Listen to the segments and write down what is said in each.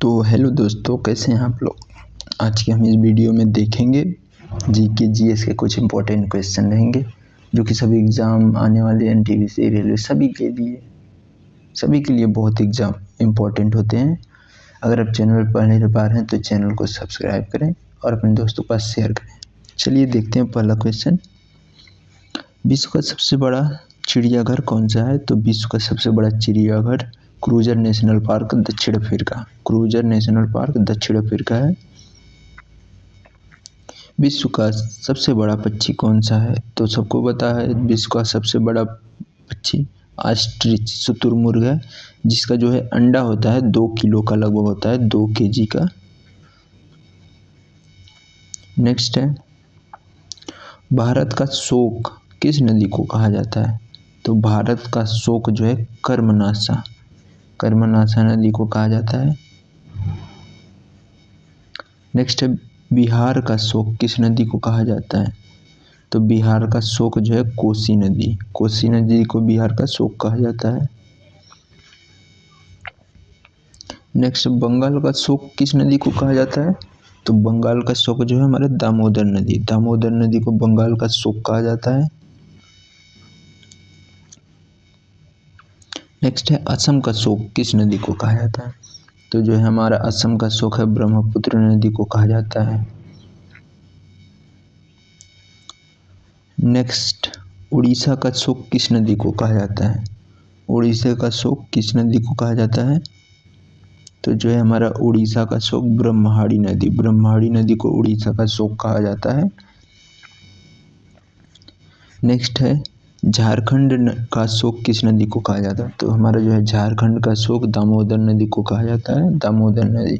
तो हेलो दोस्तों, कैसे हैं आप लोग। आज के हम इस वीडियो में देखेंगे जीके जीएस के कुछ इम्पोर्टेंट क्वेश्चन रहेंगे जो कि सभी एग्ज़ाम आने वाले एनटीपीसी रेलवे सभी के लिए बहुत एग्ज़ाम इम्पोर्टेंट होते हैं। अगर आप चैनल पर पढ़ने पा रहे हैं तो चैनल को सब्सक्राइब करें और अपने दोस्तों के पास शेयर करें। चलिए देखते हैं पहला क्वेश्चन। विश्व का सबसे बड़ा चिड़ियाघर कौन सा है? तो विश्व का सबसे बड़ा चिड़ियाघर क्रूजर नेशनल पार्क दक्षिण अफ्रीका। क्रूजर नेशनल पार्क दक्षिण अफ्रीका है। विश्व का सबसे बड़ा पक्षी कौन सा है? तो सबको पता है विश्व का सबसे बड़ा पक्षी ऑस्ट्रिच शुतुरमुर्ग है, जिसका जो है अंडा होता है 2 किलो का लगभग होता है, 2 केजी का। नेक्स्ट है, भारत का शोक किस नदी को कहा जाता है? तो भारत का शोक जो है कर्मनाशा नदी को कहा जाता है। नेक्स्ट है, बिहार का शोक किस नदी को कहा जाता है? तो बिहार का शोक जो है कोसी नदी को बिहार का शोक कहा जाता है। नेक्स्ट, बंगाल का शोक किस नदी को कहा जाता है? तो बंगाल का शोक जो है हमारे दामोदर नदी को बंगाल का शोक कहा जाता है। नेक्स्ट है, असम का शोक किस नदी को कहा जाता है? तो जो है हमारा असम का शोक है ब्रह्मपुत्र नदी को कहा जाता है। नेक्स्ट, उड़ीसा का शोक किस नदी को कहा जाता है? उड़ीसा का शोक किस नदी को कहा जाता है? तो जो है हमारा उड़ीसा का शोक ब्रह्मणी नदी को उड़ीसा का शोक कहा जाता है। नेक्स्ट है, झारखंड का शोक किस नदी को कहा जाता है? तो हमारा जो है झारखंड का शोक दामोदर नदी को कहा जाता है, दामोदर नदी।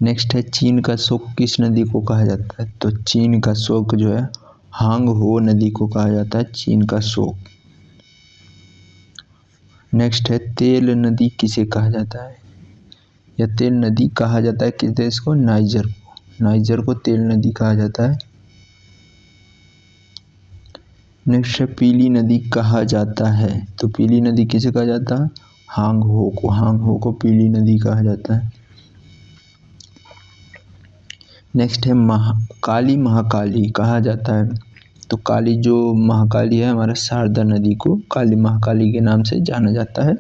नेक्स्ट है, चीन का शोक किस नदी को कहा जाता है? तो चीन का शोक जो है हांग हो नदी को कहा जाता है, चीन का शोक। नेक्स्ट है, तेल नदी किसे कहा जाता है? या तेल नदी कहा जाता है किस देश को? नाइजर को तेल नदी कहा जाता है। नेक्स्ट है, पीली नदी कहा जाता है। तो पीली नदी किसे कहा जाता है? हांग हो को पीली नदी कहा जाता है। नेक्स्ट है, काली महाकाली कहा जाता है। तो काली जो महाकाली है हमारा शारदा नदी को काली महाकाली के नाम से जाना जाता है।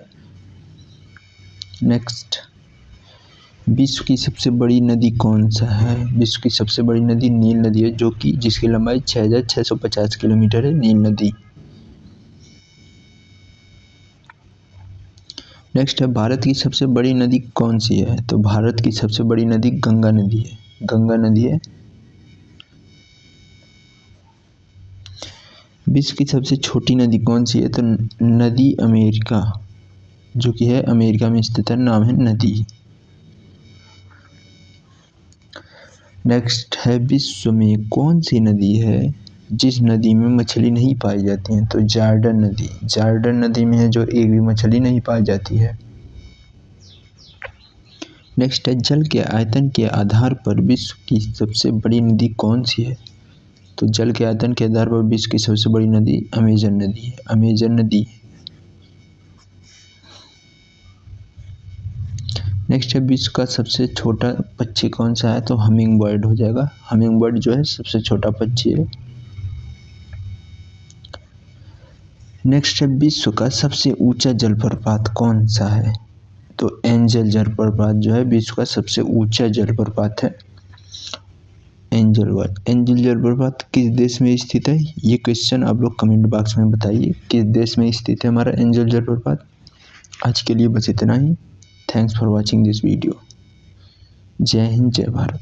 नेक्स्ट, विश्व की सबसे बड़ी नदी कौन सा है? विश्व की सबसे बड़ी नदी नील नदी है, जो कि जिसकी लंबाई 6650 किलोमीटर है, नील नदी। नेक्स्ट है, भारत की सबसे बड़ी नदी कौन सी है? तो भारत की सबसे बड़ी नदी गंगा नदी है। विश्व की सबसे छोटी नदी कौन सी है? तो नदी अमेरिका, जो कि है अमेरिका में स्थित है, नाम है नदी। नेक्स्ट है, विश्व में कौन सी नदी है जिस नदी में मछली नहीं पाई जाती है? तो जॉर्डन नदी में है जो एक भी मछली नहीं पाई जाती है। नेक्स्ट है, जल के आयतन के आधार पर विश्व की सबसे बड़ी नदी कौन सी है? तो जल के आयतन के आधार पर विश्व की सबसे बड़ी नदी अमेजन नदी है। नेक्स्ट है, विश्व का सबसे छोटा पक्षी कौन सा है? तो हमिंग बर्ड हो जाएगा। हमिंग बर्ड जो है सबसे छोटा पक्षी है। नेक्स्ट है, विश्व का सबसे ऊंचा जलप्रपात कौन सा है? तो एंजल जलप्रपात जो है विश्व का सबसे ऊंचा जलप्रपात है, एंजल जलप्रपात किस देश में स्थित है? ये क्वेश्चन आप लोग कमेंट बॉक्स में बताइए किस देश में स्थित है हमारा एंजल जलप्रपात। आज के लिए बस इतना ही। Thanks for watching this video. जय हिंद, जय भारत।